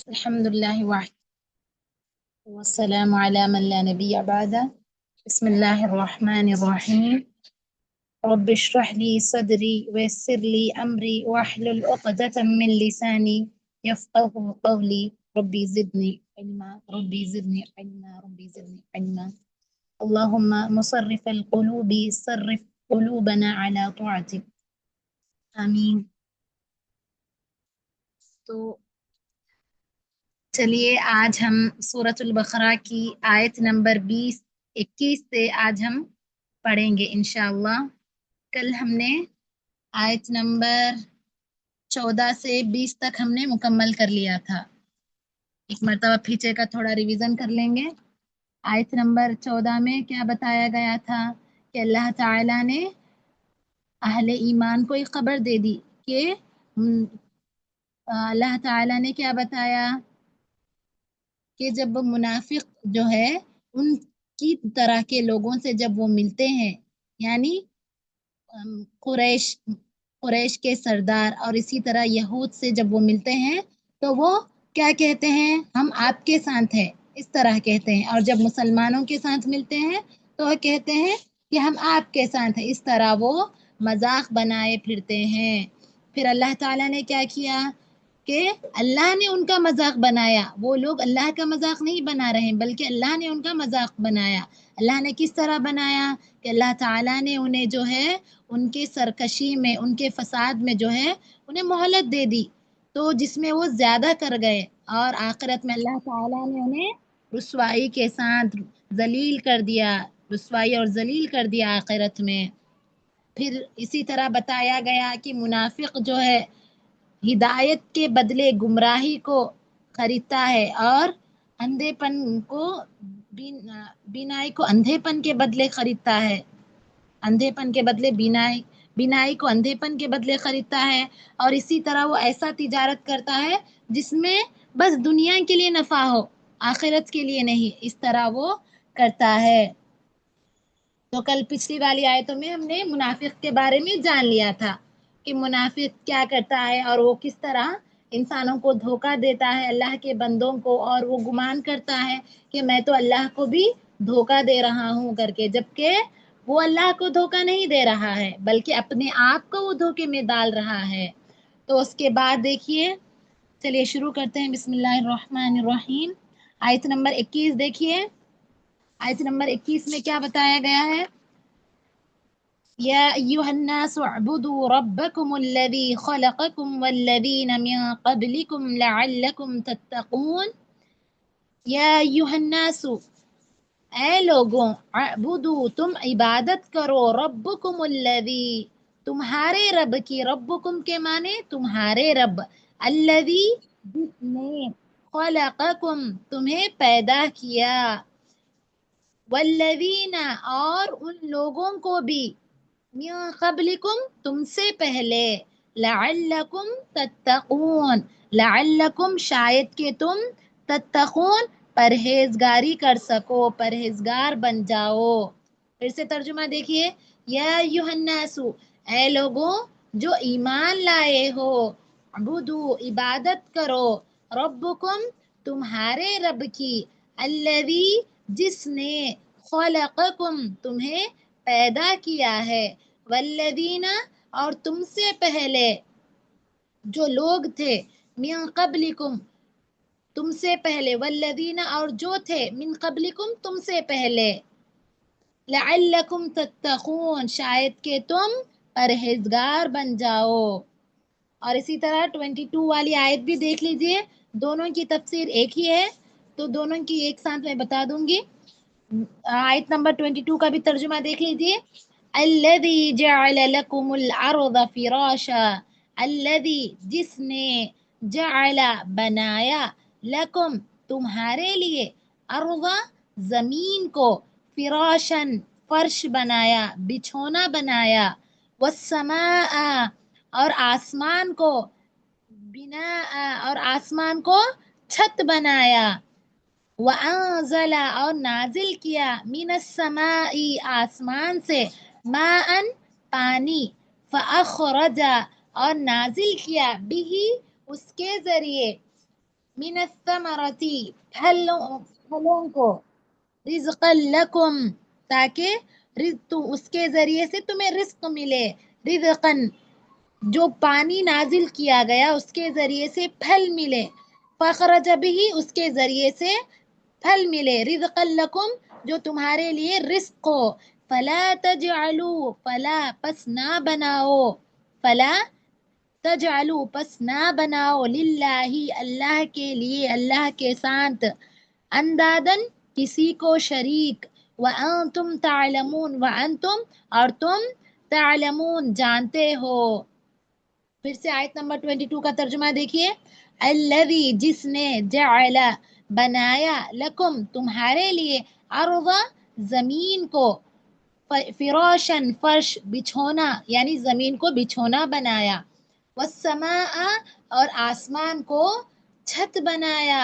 الحمد لله وحده والسلام على من لا نبي بعده. بسم الله الرحمن الرحيم. رب اشرح لي صدري ويسر لي أمري واحلل عقدة من لساني يفقه قولي. ربي زدني علما ربي زدني علما ربي زدني علما. اللهم مصرف القلوب صرف قلوبنا على طاعتك. آمين. تو چلیے آج ہم سورۃ البقرہ کی آیت نمبر 21 سے آج ہم پڑھیں گے انشاءاللہ۔ کل ہم نے آیت نمبر 14 سے 20 تک ہم نے مکمل کر لیا تھا۔ ایک مرتبہ پیچھے کا تھوڑا ریویژن کر لیں گے۔ آیت نمبر 14 میں کیا بتایا گیا تھا کہ اللہ تعالیٰ نے اہل ایمان کو ایک خبر دے دی کہ اللہ تعالیٰ نے کیا بتایا کہ جب منافق جو ہے ان کی طرح کے لوگوں سے جب وہ ملتے ہیں، یعنی قریش کے سردار اور اسی طرح یہود سے جب وہ ملتے ہیں تو وہ کیا کہتے ہیں؟ ہم آپ کے ساتھ ہیں، اس طرح کہتے ہیں۔ اور جب مسلمانوں کے ساتھ ملتے ہیں تو وہ کہتے ہیں کہ ہم آپ کے ساتھ ہیں، اس طرح وہ مذاق بنائے پھرتے ہیں۔ پھر اللہ تعالیٰ نے کیا کیا کہ اللہ نے ان کا مذاق بنایا۔ وہ لوگ اللہ کا مذاق نہیں بنا رہے بلکہ اللہ نے ان کا مذاق بنایا۔ اللہ نے کس طرح بنایا کہ اللہ تعالیٰ نے انہیں جو ہے ان کے سرکشی میں، ان کے فساد میں جو ہے انہیں مہلت دے دی، تو جس میں وہ زیادہ کر گئے، اور آخرت میں اللہ تعالیٰ نے انہیں رسوائی کے ساتھ ذلیل کر دیا، رسوائی اور ذلیل کر دیا آخرت میں۔ پھر اسی طرح بتایا گیا کہ منافق جو ہے ہدایت کے بدلے گمراہی کو خریدتا ہے، اور اندھے پن کو بینائی کو اندھے پن کے بدلے خریدتا ہے، اندھے پن کے بدلے بینائی کو اندھے پن کے بدلے خریدتا ہے، اور اسی طرح وہ ایسا تجارت کرتا ہے جس میں بس دنیا کے لیے نفع ہو، آخرت کے لیے نہیں، اس طرح وہ کرتا ہے۔ تو کل پچھلی والی آیتوں میں ہم نے منافق کے بارے میں جان لیا تھا کہ منافق کیا کرتا ہے اور وہ کس طرح انسانوں کو دھوکہ دیتا ہے، اللہ کے بندوں کو، اور وہ گمان کرتا ہے کہ میں تو اللہ کو بھی دھوکہ دے رہا ہوں کر کے، جبکہ وہ اللہ کو دھوکہ نہیں دے رہا ہے بلکہ اپنے آپ کو وہ دھوکے میں ڈال رہا ہے۔ تو اس کے بعد دیکھیے، چلیے شروع کرتے ہیں۔ بسم اللہ الرحمن الرحیم۔ آیت نمبر 21 دیکھیے۔ آیت نمبر 21 میں کیا بتایا گیا ہے؟ یا ایھا الناس اعبدوا ربکم الذی خلقکم والذین من قبلکم لعلکم تتقون۔ یا ایھا الناس، اے لوگوں، اعبدوا، تم عبادت کرو، ربکم الذی، تمہارے رب کی، ربکم کے معنی تمہارے رب، الذی، جس نے، خلقکم، تمہیں پیدا کیا، والذین، اور ان لوگوں کو بھی، من قبلکم، تم سے پہلے، لعلکم تتقون، لعلکم، شاید کہ تم، تتقون، پرہیزگاری کر سکو، پرہیزگار بن جاؤ۔ پھر سے ترجمہ دیکھیے۔ یا ایھا الناس، اے لوگوں جو ایمان لائے ہو، عبدو، عبادت کرو، ربکم، تمہارے رب کی، الذی، جس نے، خلقکم، تمہیں پیدا کیا ہے، والذین، اور تم سے پہلے جو لوگ تھے، من قبلکم، تم سے پہلے، والذین، اور جو تھے، من قبلکم، تم سے پہلے، لعلکم تتقون، شاید کہ تم پرہیزگار بن جاؤ۔ اور اسی طرح 22 والی آیت بھی دیکھ لیجئے، دونوں کی تفسیر ایک ہی ہے تو دونوں کی ایک ساتھ میں بتا دوں گی۔ آیت نمبر 22 کا بھی ترجمہ دیکھ لیجئے۔ الذی جعل لکم الارض فراشا، الذی، جس نے، جعل، بنایا، لکم، تمہارے لیے، ارض، زمین کو، فراشن، فرش بنایا، بچھونا بنایا، والسماء، اور آسمان کو، بناء، اور آسمان کو چھت بنایا، وَأَنزَلَ، اور نازل کیا، مِنَ السَّمَاءِ، آسمان سے، مَاءً، پانی، فَأَخْرَجَ، اور نازل کیا، بِهِ، اس کے ذریعے، من الثمرتی پھلوں کو، رزقا لکم تاکہ اس کے ذریعے سے تمہیں رزق ملے، رزقا جو پانی نازل کیا گیا اس کے ذریعے سے پھل ملے، فخرج بھی اس کے ذریعے سے پھل ملے، رزقا لکم جو تمہارے لیے رزق ہو، فلا تجعلوا فلا پس نہ بناؤ، فلا تجعلوا پس نہ بناؤ للہ اللہ کے لیے، اللہ کے ساتھ، اندادن کسی کو شریک، وانتم تعلمون وانتم اور تم تعلمون جانتے ہو۔ پھر سے آیت نمبر 22 کا ترجمہ دیکھیے، الذی جس نے جعل بنایا لکم تمہارے لیے، ارض زمین کو، فراشن فرش بچھونا یعنی زمین کو بچھونا بنایا، والسماء اور آسمان کو چھت بنایا،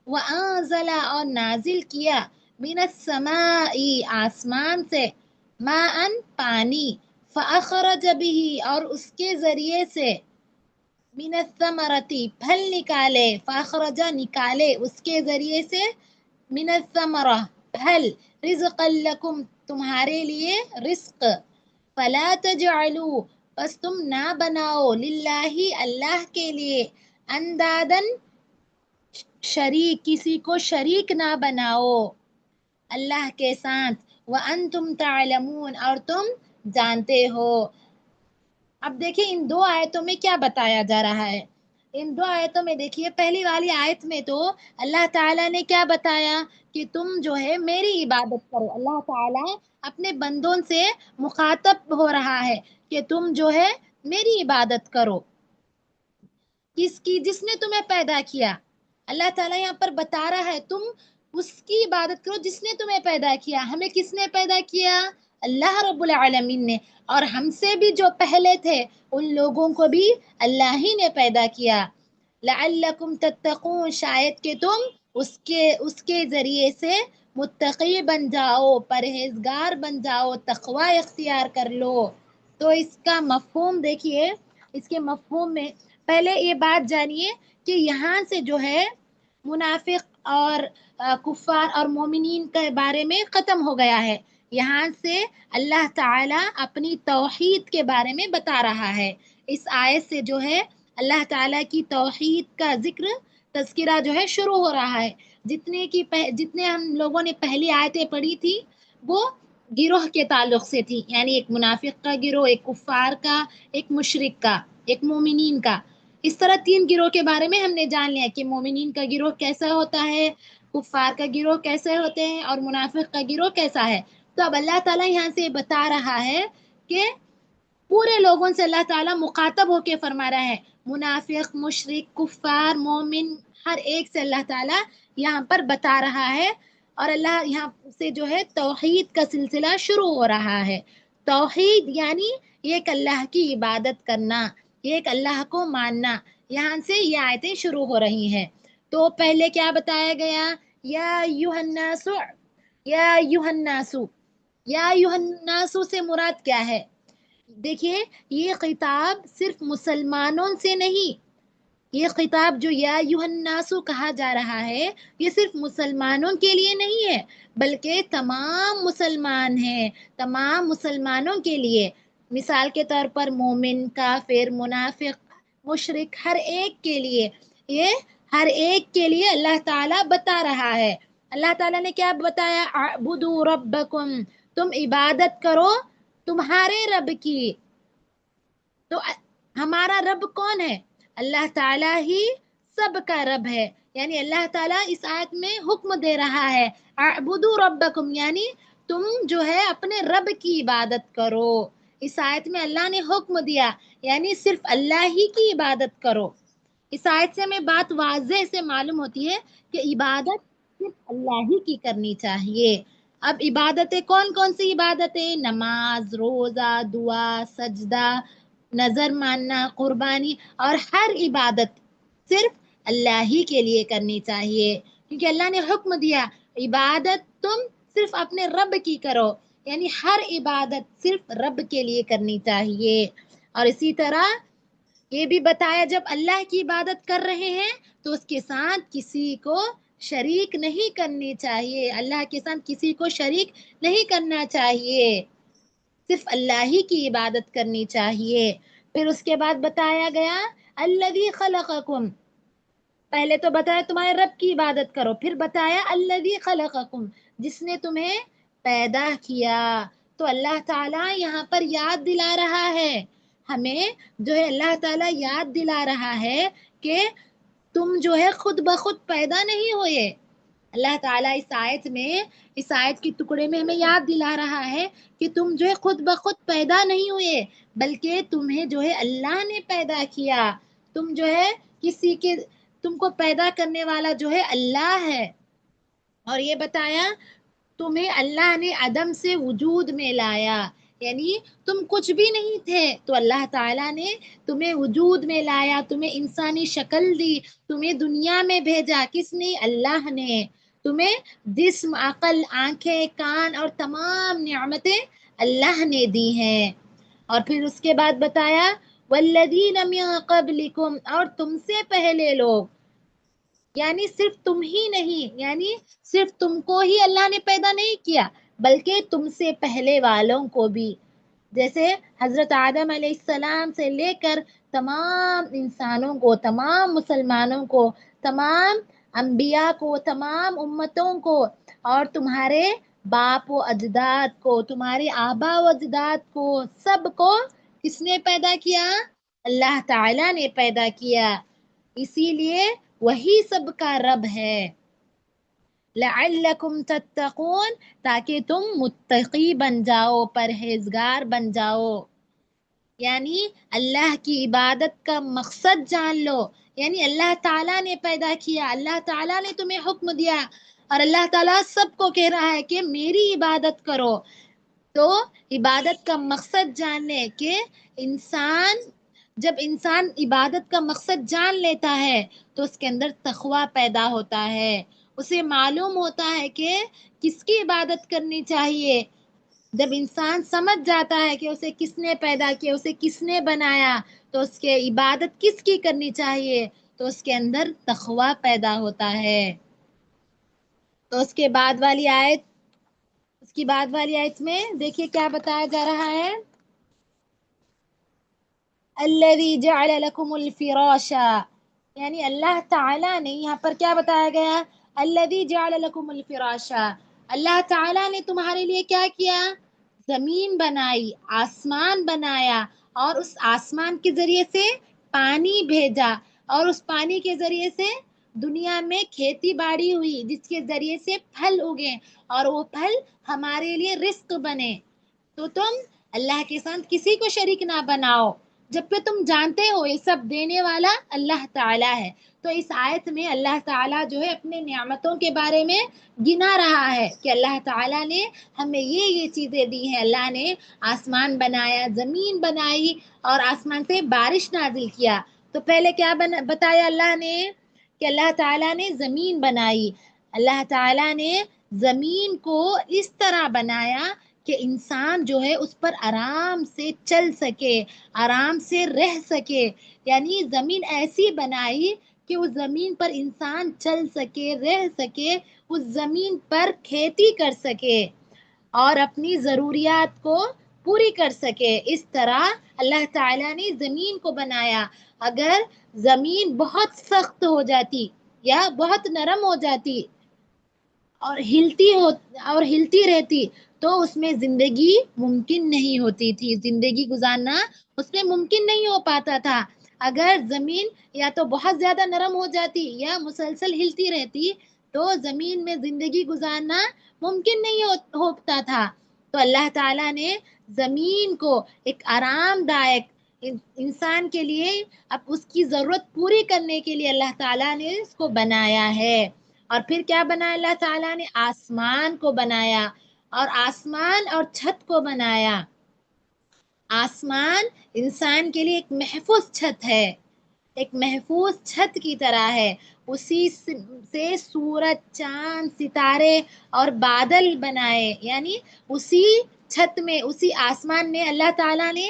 وانزل اور نازل کیا، من السماء آسمان سے، ماء پانی، فاخرج به اور اس کے ذریعے سے، من الثمرتی پھل نکالے، فاخرج نکالے اس کے ذریعے سے، من الثمرہ پھل، رزقا لکم تمہارے لیے رزق، فلا تجعلوا بس تم نہ بناؤ للہ اللہ کے لیے، اندادن شریک کسی کو شریک نہ بناؤ اللہ کے ساتھ، وانتم تعلمون اور تم جانتے ہو۔ اب دیکھیں ان دو آیتوں میں کیا بتایا جا رہا ہے، ان دو آیتوں میں دیکھیے، پہلی والی آیت میں تو اللہ تعالیٰ نے کیا بتایا کہ تم جو ہے میری عبادت کرو، اللہ تعالیٰ اپنے بندوں سے مخاطب ہو رہا ہے کہ تم جو ہے میری عبادت کرو، کس کی؟ جس نے تمہیں پیدا کیا، اللہ تعالیٰ یہاں پر بتا رہا ہے تم اس کی عبادت کرو جس نے تمہیں پیدا کیا۔ ہمیں کس نے پیدا کیا؟ اللہ رب العالمین نے، اور ہم سے بھی جو پہلے تھے ان لوگوں کو بھی اللہ ہی نے پیدا کیا، لعلکم تتقون شاید کہ تم اس کے ذریعے سے متقی بن جاؤ، پرہیزگار بن جاؤ، تقوی اختیار کر لو۔ تو اس کا مفہوم دیکھیے، اس کے مفہوم میں پہلے یہ بات جانیے کہ یہاں سے جو ہے منافق اور کفار اور مومنین کے بارے میں ختم ہو گیا ہے، یہاں سے اللہ تعالیٰ اپنی توحید کے بارے میں بتا رہا ہے۔ اس آیت سے جو ہے اللہ تعالیٰ کی توحید کا ذکر، تذکرہ جو ہے شروع ہو رہا ہے۔ جتنے ہم لوگوں نے پہلی آیتیں پڑھی تھی وہ گروہ کے تعلق سے تھی، یعنی ایک منافق کا گروہ، ایک کفار کا، ایک مشرک کا، ایک مومنین کا، اس طرح تین گروہ کے بارے میں ہم نے جان لیا کہ مومنین کا گروہ کیسا ہوتا ہے، کفار کا گروہ کیسے ہوتے ہیں، اور منافق کا گروہ کیسا ہے۔ تو اب اللہ تعالیٰ یہاں سے بتا رہا ہے کہ پورے لوگوں سے اللہ تعالیٰ مخاطب ہو کے فرما رہا ہے، منافق، مشرک، کفار، مومن، ہر ایک سے اللہ تعالیٰ یہاں پر بتا رہا ہے، اور اللہ یہاں سے جو ہے توحید کا سلسلہ شروع ہو رہا ہے۔ توحید یعنی ایک اللہ کی عبادت کرنا، ایک اللہ کو ماننا، یہاں سے یہ آیتیں شروع ہو رہی ہیں۔ تو پہلے کیا بتایا گیا؟ یا ایھا الناس، یا ایھا الناس، یا ایھا الناس سے مراد کیا ہے؟ دیکھیے یہ خطاب صرف مسلمانوں سے نہیں، یہ خطاب جو یا ایھا الناس کہا جا رہا ہے یہ صرف مسلمانوں کے لیے نہیں ہے، بلکہ تمام مسلمان ہیں، تمام مسلمانوں کے لیے۔ مثال کے طور پر مومن، کافر، منافق، مشرک، ہر ایک کے لیے، یہ ہر ایک کے لیے اللہ تعالیٰ بتا رہا ہے۔ اللہ تعالیٰ نے کیا بتایا؟ اعبدوا ربکم، تم عبادت کرو تمہارے رب کی۔ تو ہمارا رب کون ہے؟ اللہ تعالیٰ ہی سب کا رب ہے، یعنی اللہ تعالیٰ اس آیت میں حکم دے رہا ہے، اعبدوا ربکم یعنی تم جو ہے اپنے رب کی عبادت کرو۔ اس آیت میں اللہ نے حکم دیا، یعنی صرف اللہ ہی کی عبادت کرو۔ اس آیت سے ہمیں بات واضح سے معلوم ہوتی ہے کہ عبادت صرف اللہ ہی کی کرنی چاہیے۔ اب عبادتیں کون کون سی عبادتیں؟ نماز، روزہ، دعا، سجدہ، نظر ماننا، قربانی، اور ہر عبادت صرف اللہ ہی کے لیے کرنی چاہیے، کیونکہ اللہ نے حکم دیا عبادت تم صرف اپنے رب کی کرو، یعنی ہر عبادت صرف رب کے لیے کرنی چاہیے۔ اور اسی طرح یہ بھی بتایا جب اللہ کی عبادت کر رہے ہیں تو اس کے ساتھ کسی کو شریک نہیں کرنی چاہیے، اللہ کے ساتھ کسی کو شریک نہیں کرنا چاہیے، صرف اللہ ہی کی عبادت کرنی چاہیے۔ پھر اس کے بعد بتایا گیا الذی خلقکم، پہلے تو بتایا تمہارے رب کی عبادت کرو، پھر بتایا الذی خلقکم، جس نے تمہیں پیدا کیا۔ تو اللہ تعالیٰ یہاں پر یاد دلا رہا ہے ہمیں، جو ہے اللہ تعالیٰ یاد دلا رہا ہے کہ تم جو ہے خود بخود پیدا نہیں ہوئے۔ اللہ تعالیٰ اس آیت کی ٹکڑے میں ہمیں یاد دلا رہا ہے کہ تم جو ہے خود بخود پیدا نہیں ہوئے، بلکہ تمہیں جو ہے اللہ نے پیدا کیا۔ تم جو ہے تم کو پیدا کرنے والا جو ہے اللہ ہے۔ اور یہ بتایا تمہیں اللہ نے عدم سے وجود میں لایا، یعنی تم کچھ بھی نہیں تھے تو اللہ تعالیٰ نے تمہیں وجود میں لایا، تمہیں انسانی شکل دی، تمہیں دنیا میں بھیجا، کس نے؟ اللہ نے۔ تمہیں جسم، عقل، آنکھیں، کان اور تمام نعمتیں اللہ نے دی ہیں۔ اور پھر اس کے بعد بتایا والذین من قبلکم، اور تم سے پہلے لوگ، یعنی صرف تم ہی نہیں، یعنی صرف تم کو ہی اللہ نے پیدا نہیں کیا بلکہ تم سے پہلے والوں کو بھی، جیسے حضرت آدم علیہ السلام سے لے کر تمام انسانوں کو، تمام مسلمانوں کو، تمام انبیاء کو، تمام امتوں کو، اور تمہارے باپ و اجداد کو، تمہارے آبا و اجداد کو، سب کو کس نے پیدا کیا؟ اللہ تعالیٰ نے پیدا کیا۔ اسی لیے وہی سب کا رب ہے۔ لعلکم تتقون، تاکہ تم متقی بن جاؤ، پرہیزگار بن جاؤ، یعنی اللہ کی عبادت کا مقصد جان لو، یعنی اللہ تعالیٰ نے پیدا کیا، اللہ تعالیٰ نے تمہیں حکم دیا، اور اللہ تعالیٰ سب کو کہہ رہا ہے کہ میری عبادت کرو۔ تو عبادت کا مقصد جاننے کہ جب انسان عبادت کا مقصد جان لیتا ہے تو اس کے اندر تقوی پیدا ہوتا ہے، اسے معلوم ہوتا ہے کہ کس کی عبادت کرنی چاہیے۔ جب انسان سمجھ جاتا ہے کہ اسے کس نے پیدا کیا، اسے کس نے بنایا، تو اس کے عبادت کس کی کرنی چاہیے، تو اس کے اندر تقوی پیدا ہوتا ہے۔ تو اس کے بعد والی آیت میں دیکھیے کیا بتایا جا رہا ہے، الذی جعل لکم الفراش، یعنی اللہ تعالیٰ نے یہاں پر کیا بتایا گیا، الذی جعل لکم الفراش، اللہ تعالیٰ نے تمہارے لیے کیا کیا؟ زمین بنائی، آسمان بنایا، اور اس آسمان کے ذریعے سے پانی بھیجا، اور اس پانی کے ذریعے سے دنیا میں کھیتی باڑی ہوئی، جس کے ذریعے سے پھل اگے، اور وہ پھل ہمارے لیے رزق بنے۔ تو تم اللہ کے ساتھ کسی کو شریک نہ بناؤ، جبکہ تم جانتے ہو یہ سب دینے والا اللہ تعالیٰ ہے۔ تو اس آیت میں اللہ تعالیٰ جو ہے اپنے نعمتوں کے بارے میں گنا رہا ہے کہ اللہ تعالیٰ نے ہمیں یہ چیزیں دی ہیں، اللہ نے آسمان بنایا، زمین بنائی، اور آسمان سے بارش نازل کیا۔ تو پہلے کیا بتایا اللہ نے کہ اللہ تعالیٰ نے زمین بنائی، اللہ تعالیٰ نے زمین کو اس طرح بنایا کہ انسان جو ہے اس پر آرام سے چل سکے، آرام سے رہ سکے، یعنی زمین ایسی بنائی کہ اس زمین پر انسان چل سکے، رہ سکے، اس زمین پر کھیتی کر سکے اور اپنی ضروریات کو پوری کر سکے۔ اس طرح اللہ تعالیٰ نے زمین کو بنایا۔ اگر زمین بہت سخت ہو جاتی یا بہت نرم ہو جاتی اور ہلتی رہتی تو اس میں زندگی ممکن نہیں ہوتی تھی، زندگی گزارنا اس میں ممکن نہیں ہو پاتا تھا۔ اگر زمین یا تو بہت زیادہ نرم ہو جاتی یا مسلسل ہلتی رہتی تو زمین میں زندگی گزارنا ممکن نہیں ہوتا تھا۔ تو اللہ تعالیٰ نے زمین کو ایک آرام دائق انسان کے لیے، اب اس کی ضرورت پوری کرنے کے لیے اللہ تعالیٰ نے اس کو بنایا ہے۔ اور پھر کیا بنایا اللہ تعالیٰ نے؟ آسمان کو بنایا، اور آسمان اور چھت کو بنایا۔ آسمان انسان کے لیے ایک محفوظ چھت ہے، ایک محفوظ چھت کی طرح ہے، اسی سے سورج، چاند، ستارے اور بادل بنائے، یعنی اسی چھت میں، اسی آسمان میں اللہ تعالیٰ نے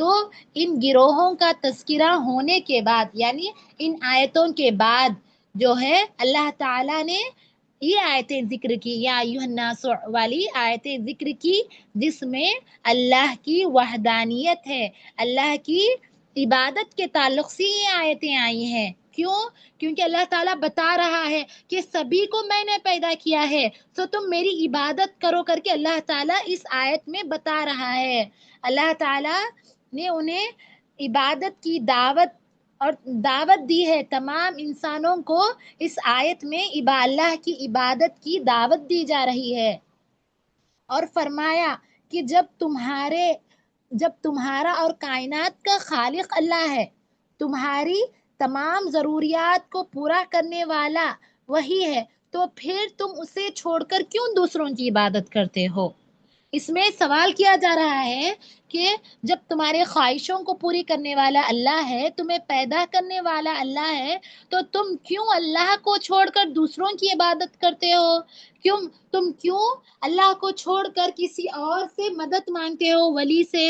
تو ان گروہوں کا تذکرہ ہونے کے بعد، یعنی ان آیتوں کے بعد جو ہے اللہ تعالیٰ نے یہ آیتیں ذکر کی، یا ایھا الناس والی آیتیں ذکر کی، جس میں اللہ کی وحدانیت ہے، اللہ کی عبادت کے تعلق سے یہ آیتیں آئی ہیں۔ کیوں؟ کیونکہ اللہ تعالیٰ بتا رہا ہے کہ سبھی کو میں نے پیدا کیا ہے، تو تم میری عبادت کرو کر کے اللہ تعالیٰ اس آیت میں بتا رہا ہے۔ اللہ تعالیٰ نے انہیں عبادت کی دعوت دی ہے، تمام انسانوں کو اس آیت میں اللہ کی عبادت کی دعوت دی جا رہی ہے، اور فرمایا کہ جب تمہارا اور کائنات کا خالق اللہ ہے، تمہاری تمام ضروریات کو پورا کرنے والا وہی ہے، تو پھر تم اسے چھوڑ کر کیوں دوسروں کی عبادت کرتے ہو؟ اس میں سوال کیا جا رہا ہے کہ جب تمہارے خواہشوں کو پوری کرنے والا اللہ ہے، تمہیں پیدا کرنے والا اللہ ہے، تو تم کیوں اللہ کو چھوڑ کر دوسروں کی عبادت کرتے ہو؟ تم کیوں اللہ کو چھوڑ کر کسی اور سے مدد مانگتے ہو، ولی سے؟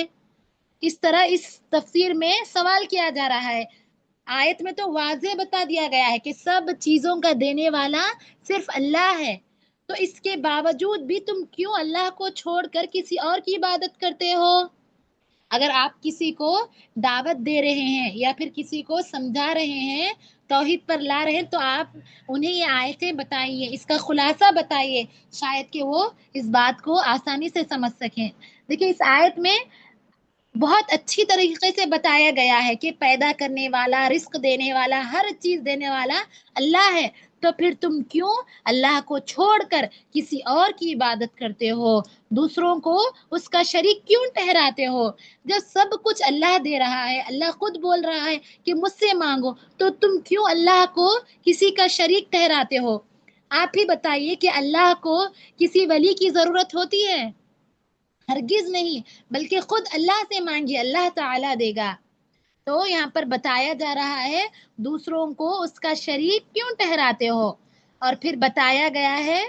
اس طرح اس تفسیر میں سوال کیا جا رہا ہے۔ آیت میں تو واضح بتا دیا گیا ہے کہ سب چیزوں کا دینے والا صرف اللہ ہے، تو اس کے باوجود بھی تم کیوں اللہ کو چھوڑ کر کسی اور کی عبادت کرتے ہو؟ اگر آپ کسی کو دعوت دے رہے ہیں یا پھر کسی کو سمجھا رہے ہیں، توحید پر لا رہے ہیں، تو آپ انہیں یہ آیتیں بتائیے، اس کا خلاصہ بتائیے، شاید کہ وہ اس بات کو آسانی سے سمجھ سکیں۔ دیکھیں، اس آیت میں بہت اچھی طریقے سے بتایا گیا ہے کہ پیدا کرنے والا، رزق دینے والا، ہر چیز دینے والا اللہ ہے، تو پھر تم کیوں اللہ کو چھوڑ کر کسی اور کی عبادت کرتے ہو؟ دوسروں کو اس کا شریک کیوں ٹھہراتے ہو؟ جب سب کچھ اللہ دے رہا ہے، اللہ خود بول رہا ہے کہ مجھ سے مانگو، تو تم کیوں اللہ کو کسی کا شریک ٹھہراتے ہو؟ آپ ہی بتائیے کہ اللہ کو کسی ولی کی ضرورت ہوتی ہے؟ ہرگز نہیں، بلکہ خود اللہ سے مانگیے، اللہ تعالیٰ دے گا۔ تو یہاں پر بتایا جا رہا ہے دوسروں کو اس کا شریک کیوں ٹھہراتے ہو، اور پھر بتایا گیا ہے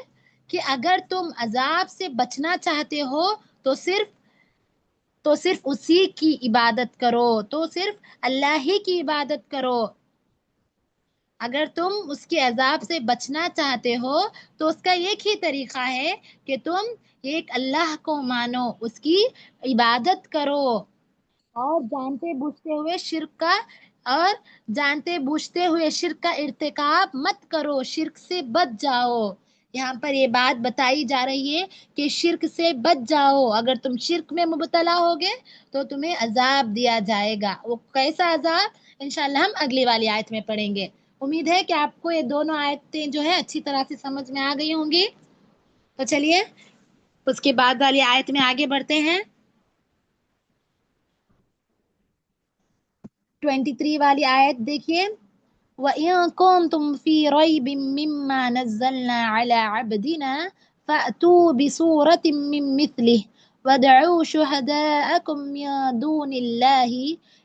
کہ اگر تم عذاب سے بچنا چاہتے ہو تو صرف اسی کی عبادت کرو، تو صرف اللہ ہی کی عبادت کرو۔ اگر تم اس کے عذاب سے بچنا چاہتے ہو تو اس کا ایک ہی طریقہ ہے کہ تم ایک اللہ کو مانو، اس کی عبادت کرو، اور جانتے بوجھتے ہوئے شرک کا ارتکاب مت کرو، شرک سے بچ جاؤ۔ یہاں پر یہ بات بتائی جا رہی ہے کہ شرک سے بچ جاؤ، اگر تم شرک میں مبتلا ہوگے تو تمہیں عذاب دیا جائے گا۔ وہ کیسا عذاب؟ انشاءاللہ ہم اگلی والی آیت میں پڑھیں گے۔ امید ہے کہ آپ کو یہ دونوں آیتیں جو ہے اچھی طرح سے سمجھ میں آ گئی ہوں گی۔ تو چلیے اس کے بعد والی آیت میں آگے بڑھتے ہیں۔ 23 والی آیت دیکھیے، وَإِن كُنتُمْ فِي رَيْبٍ مِّمَّا نَزَّلْنَا عَلَىٰ عَبْدِنَا فَأْتُوا بِسُورَةٍ مِّن مِّثْلِهِ وَادْعُوا شُهَدَاءَكُم مِّن دُونِ اللَّهِ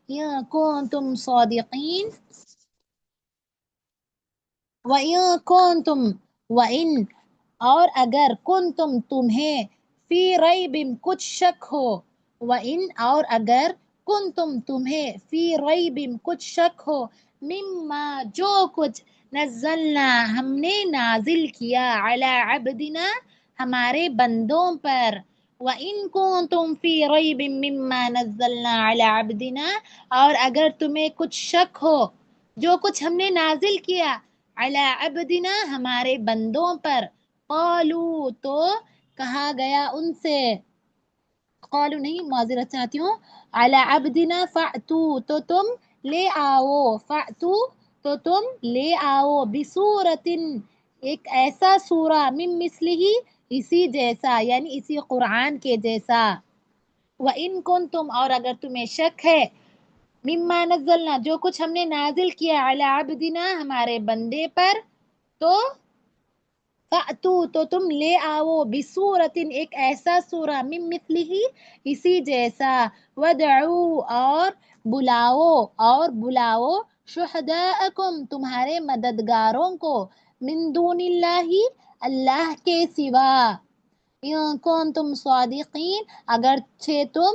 إِن كُنتُمْ صَادِقِينَ۔ وَإِن اور اگر کنتم تمہیں فی ریب کچھ شک ہو، وَإِن اور اگر کنتم تمہیں فی ریب کچھ شک ہو، مما جو کچھ نزلنا ہم نے نازل کیا، علی عبدنا ہمارے بندوں پر، وَإِن كُنتُمْ فِي رَيْبٍ مِّمَّا نَزَّلْنَا عَلَىٰ عَبْدِنَا اور اگر تمہیں کچھ شک ہو جو کچھ ہم نے نازل کیا علی عبدنا ہمارے بندوں پر، قالوا تو کہا گیا ان سے، قالوا نہیں، معذرت چاہتی ہوں، علی عبدنا فأتو تو تم لے آؤ، فأتو تو تم لے آؤ، بسورۃ ایک ایسا سورہ، من مثلہ اسی جیسا، یعنی اسی قرآن کے جیسا، وَإِن كُنتُمْ اور اگر تمہیں شک ہے، مما نزلنا جو کچھ ہم نے نازل کیا، علی عبدنا ہمارے بندے پر، تو فأتو تو تم لے آؤ، بسورۃ ایک ایسا سورہ، من مثلہ اسی جیسا، وادعوا اور بلاؤ شہداءکم تمہارے مددگاروں کو، من دون اللہ اللہ کے سوا، ان کنتم صادقین اگر تم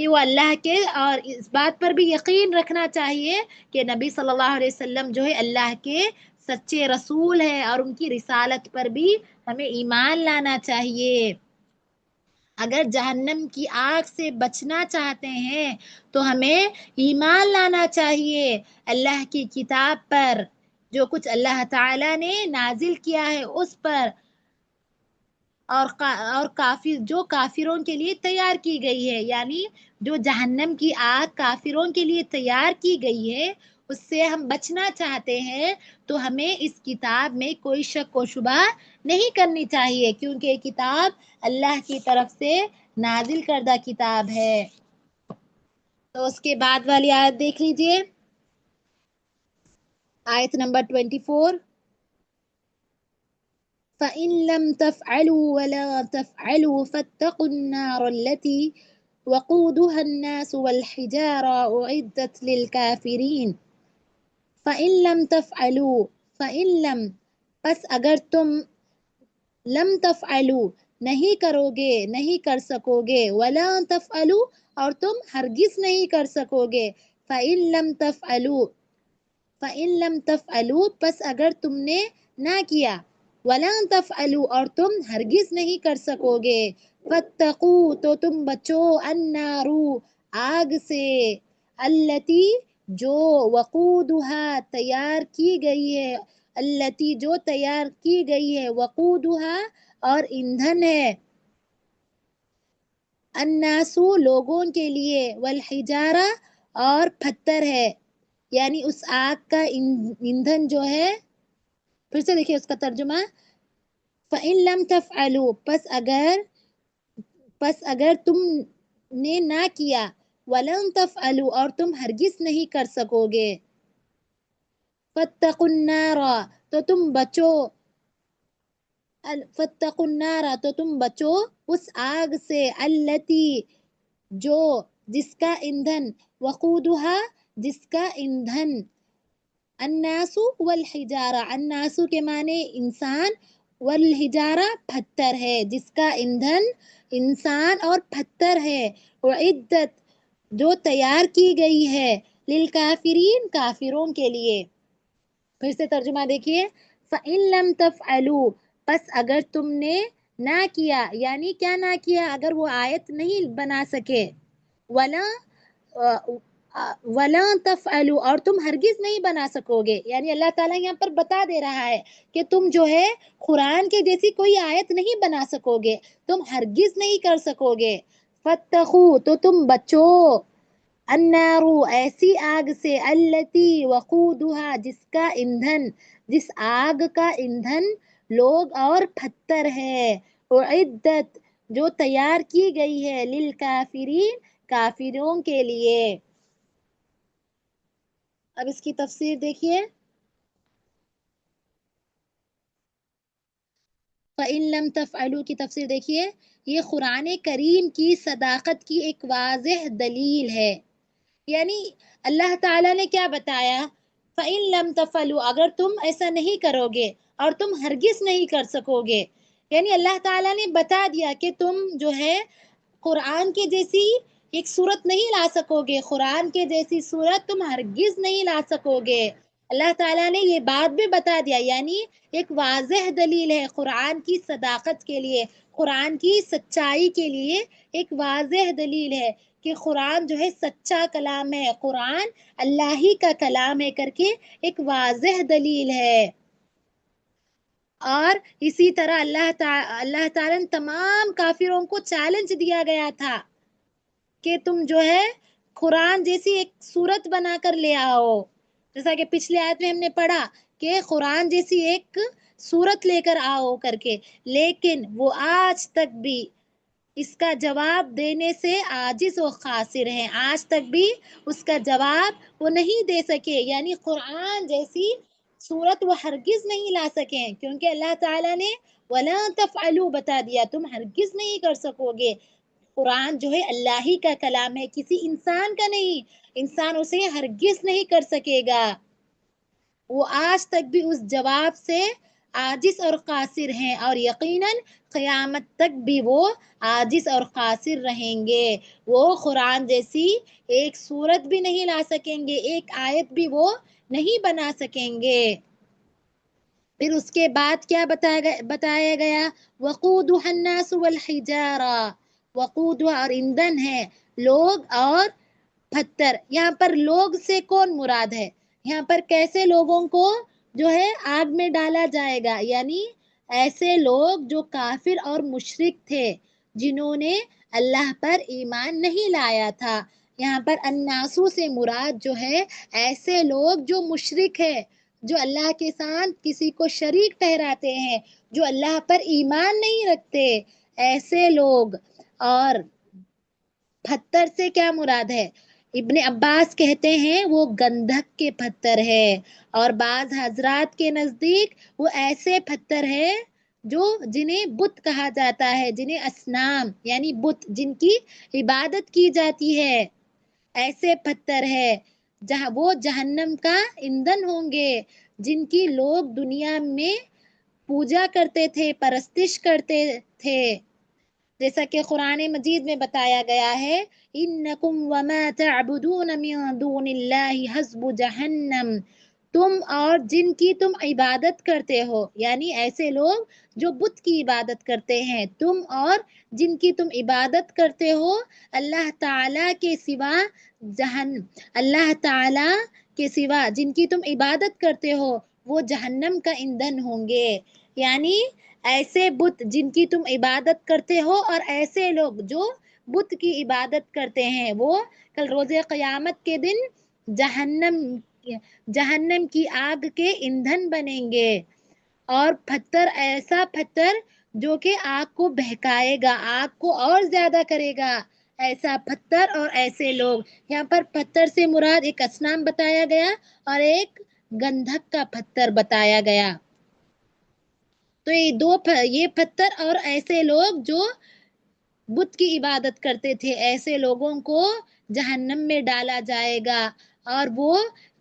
کہ وہ اللہ کے، اور اس بات پر بھی یقین رکھنا چاہیے کہ نبی صلی اللہ علیہ وسلم جو ہے اللہ کے سچے رسول ہے، اور ان کی رسالت پر بھی ہمیں ایمان لانا چاہیے۔ اگر جہنم کی آگ سے بچنا چاہتے ہیں تو ہمیں ایمان لانا چاہیے اللہ کی کتاب پر، جو کچھ اللہ تعالی نے نازل کیا ہے اس پر، اور کافر جو کافروں کے لیے تیار کی گئی ہے، یعنی جو جہنم کی آگ کافروں کے لیے تیار کی گئی ہے اس سے ہم بچنا چاہتے ہیں، تو ہمیں اس کتاب میں کوئی شک و شبہ نہیں کرنی چاہیے، کیونکہ یہ کتاب اللہ کی طرف سے نازل کردہ کتاب ہے۔ تو اس کے بعد والی آیت دیکھ لیجئے، آیت نمبر 24۔ فَإِن لَمْ تَفْعَلُوا وَلَا تَفْعَلُوا فَاتَّقُوا النَّارَ الَّتِي وَقُودُهَا النَّاسُ وَالْحِجَارَةُ أُعِدَّتْ لِلْكَافِرِينَ۔ فَإِن لَمْ تَفْعَلُوا، فَإِن لَمْ پس اگر تم، لم تفعلوا نہیں کرو گے، نہیں کر سکو گے، ولا تفعلوا اور تم ہرگز نہیں کر سکو گے، فَإِن لَمْ تفعلوا، فَإِن لَمْ تفعلوا پس اگر تم نے نہ کیا، وَلَا تَفْعَلُوا اور تم ہرگز نہیں کر سکو گے، فَاتَّقُوا تو تم بچو، النَّارُ آگ سے، الَّتِي جو، وقودها تیار کی گئی ہے، الَّتِي جو تیار کی گئی ہے، وقودها اور ایندھن ہے، النَّاسُ لوگوں کے لیے، والحجارہ اور پتھر ہے، یعنی اس آگ کا ایندھن جو ہے۔ پھر سے دیکھیے اس کا ترجمہ، فَإِن لَمْ تَفْعَلُوا پس اگر تم نے نہ کیا، وَلَن تَفْعَلُوا اور تم ہرگز نہیں کر سکو گے، فَاتَّقُوا النَّارَ تو تم بچو، فَاتَّقُوا النَّارَ تو تم بچو اس آگ سے، الَّتِي جو، جس کا ایندھن، وقودها جس کا ایندھن، الناس والحجارہ، الناس کے معنی انسان، والحجارہ پتھر ہے، جس کا ایندھن انسان اور پتھر ہے، اعدت جو تیار کی گئی ہے، للکافرین کافروں کے لیے۔ پھر سے ترجمہ دیکھیے، فَإِن لَمْ تَفْعَلُوا پس اگر تم نے نہ کیا، یعنی کیا نہ کیا، اگر وہ آیت نہیں بنا سکے، وَلَا تَفْعَلُوا اور تم ہرگز نہیں بنا سکو گے، یعنی اللہ تعالیٰ یہاں پر بتا دے رہا ہے کہ تم جو ہے قرآن کے جیسی کوئی آیت نہیں بنا سکو گے، تم ہرگز نہیں کر سکو گے، فَاتَّقُوا تو تم بچو، النَّارُ ایسی آگ سے، الَّتِي وَقُودُهَا جس کا ایندھن، جس آگ کا ایندھن لوگ اور پتھر ہے، اعدت جو تیار کی گئی ہے، للکافرین کافروں کے لیے۔ اب اس کی تفسیر دیکھیے، فَإِن لَمْ تَفْعَلُوا کی تفسیر دیکھیے، یہ قرآن کریم کی صداقت کی ایک واضح دلیل ہے، یعنی اللہ تعالیٰ نے کیا بتایا، فَإِن لَمْ تَفْعَلُوا اگر تم ایسا نہیں کرو گے اور تم ہرگز نہیں کر سکو گے، یعنی اللہ تعالیٰ نے بتا دیا کہ تم جو ہے قرآن کے جیسی ایک صورت نہیں لا سکو گے، قرآن کے جیسی صورت تم ہرگز نہیں لا سکو گے، اللہ تعالیٰ نے یہ بات بھی بتا دیا، یعنی ایک واضح دلیل ہے قرآن کی صداقت کے لیے، قرآن کی سچائی کے لیے ایک واضح دلیل ہے کہ قرآن جو ہے سچا کلام ہے، قرآن اللہ ہی کا کلام ہے کر کے ایک واضح دلیل ہے۔ اور اسی طرح اللہ تعالیٰ نے تمام کافروں کو چیلنج دیا گیا تھا کہ تم جو ہے قرآن جیسی ایک صورت بنا کر لے آؤ، جیسا کہ پچھلے آیت میں ہم نے پڑھا کہ قرآن جیسی ایک صورت لے کر آؤ کر کے، لیکن وہ آج تک بھی اس کا جواب دینے سے عاجز و قاصر ہیں، آج تک بھی اس کا جواب وہ نہیں دے سکے، یعنی قرآن جیسی صورت وہ ہرگز نہیں لا سکیں، کیونکہ اللہ تعالیٰ نے وَلَا تَفْعَلُوا بتا دیا، تم ہرگز نہیں کر سکو گے، قرآن جو ہے اللہ ہی کا کلام ہے، کسی انسان کا نہیں، انسان اسے ہرگز نہیں کر سکے گا، وہ آج تک بھی اس جواب سے عاجز اور قاصر ہیں، اور یقیناً قیامت تک بھی وہ عاجز اور قاصر رہیں گے. وہ قرآن جیسی ایک سورت بھی نہیں لا سکیں گے، ایک آیت بھی وہ نہیں بنا سکیں گے. پھر اس کے بعد کیا بتایا گیا؟ وقودها الناس والحجارہ، وقودها اور ایندھن ہے لوگ اور پتھر. یہاں پر لوگ سے کون مراد ہے؟ یہاں پر کیسے لوگوں کو جو ہے آگ میں ڈالا جائے گا؟ یعنی ایسے لوگ جو کافر اور مشرک تھے، جنہوں نے اللہ پر ایمان نہیں لایا تھا. یہاں پر الناسو سے مراد جو ہے ایسے لوگ جو مشرک ہے، جو اللہ کے ساتھ کسی کو شریک ٹھہراتے ہیں، جو اللہ پر ایمان نہیں رکھتے، ایسے لوگ. اور پتھر سے کیا مراد ہے؟ ابن عباس کہتے ہیں وہ گندھک کے پتھر ہے، اور بعض حضرات کے نزدیک وہ ایسے پتھر ہے جو جنہیں بت کہا جاتا ہے، جنہیں اصنام یعنی بت جن کی عبادت کی جاتی ہے، ایسے پتھر ہے جہاں وہ جہنم کا ایندھن ہوں گے، جن کی لوگ دنیا میں پوجا کرتے تھے، پرستش کرتے تھے. جیسا کہ قرآن مجید میں بتایا گیا ہے، انکم وما تعبدون من دون اللہ حسب جہنم، تم اور جن کی تم عبادت کرتے ہو، یعنی ایسے لوگ جو بت کی عبادت کرتے ہیں، تم اور جن کی تم عبادت کرتے ہو اللہ تعالی کے سوا، اللہ تعالی کے سوا جن کی تم عبادت کرتے ہو وہ جہنم کا ایندھن ہوں گے. یعنی ایسے بت جن کی تم عبادت کرتے ہو اور ایسے لوگ جو بت کی عبادت کرتے ہیں، وہ کل روز قیامت کے دن جہنم کی آگ کے ایندھن بنیں گے. اور پتھر ایسا پتھر جو کہ آگ کو بہکائے گا، آگ کو اور زیادہ کرے گا، ایسا پتھر اور ایسے لوگ. یہاں پر پتھر سے مراد ایک اصنام بتایا گیا اور ایک گندھک کا پتھر بتایا گیا. تو یہ پتھر اور ایسے لوگ جو بت کی عبادت کرتے تھے، ایسے لوگوں کو جہنم میں ڈالا جائے گا اور وہ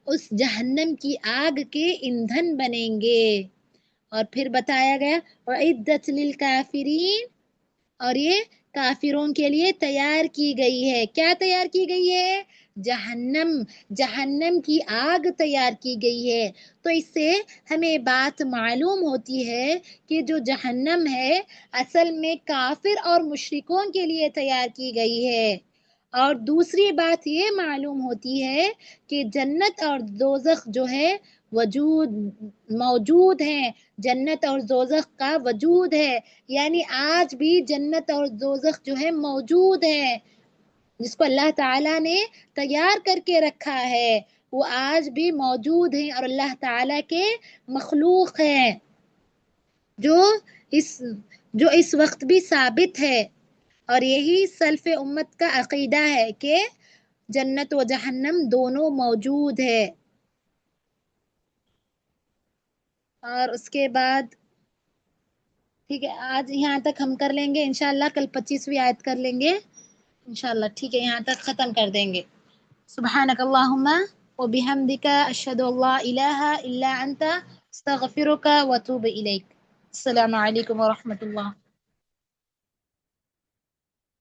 اس جہنم کی آگ کے ایندھن بنیں گے. اور پھر بتایا گیا وَعِدَّتْ لِلْكَافِرِينَ، اور یہ کافروں کے لیے تیار کی گئی ہے. کیا تیار کی گئی ہے؟ جہنم کی آگ تیار کی گئی ہے. تو اس سے ہمیں بات معلوم ہوتی ہے کہ جو جہنم ہے اصل میں کافر اور مشرکوں کے لیے تیار کی گئی ہے. اور دوسری بات یہ معلوم ہوتی ہے کہ جنت اور دوزخ جو ہے موجود ہیں، جنت اور دوزخ کا وجود ہے. یعنی آج بھی جنت اور دوزخ جو ہے موجود ہے، جس کو اللہ تعالیٰ نے تیار کر کے رکھا ہے، وہ آج بھی موجود ہیں اور اللہ تعالیٰ کے مخلوق ہیں، جو اس وقت بھی ثابت ہے. اور یہی سلف امت کا عقیدہ ہے کہ جنت و جہنم دونوں موجود ہے. اور اس کے بعد ٹھیک ہے، آج یہاں تک ہم کر لیں گے، انشاءاللہ کل 25ویں آیت کر لیں گے انشاءاللہ. ٹھیک ہے، یہاں تک ختم کر دیں گے. سبحانک اللہم وبحمدک اشہد ان لا الہ الا انت استغفرک واتوب الیک. السلام علیکم ورحمۃ اللہ.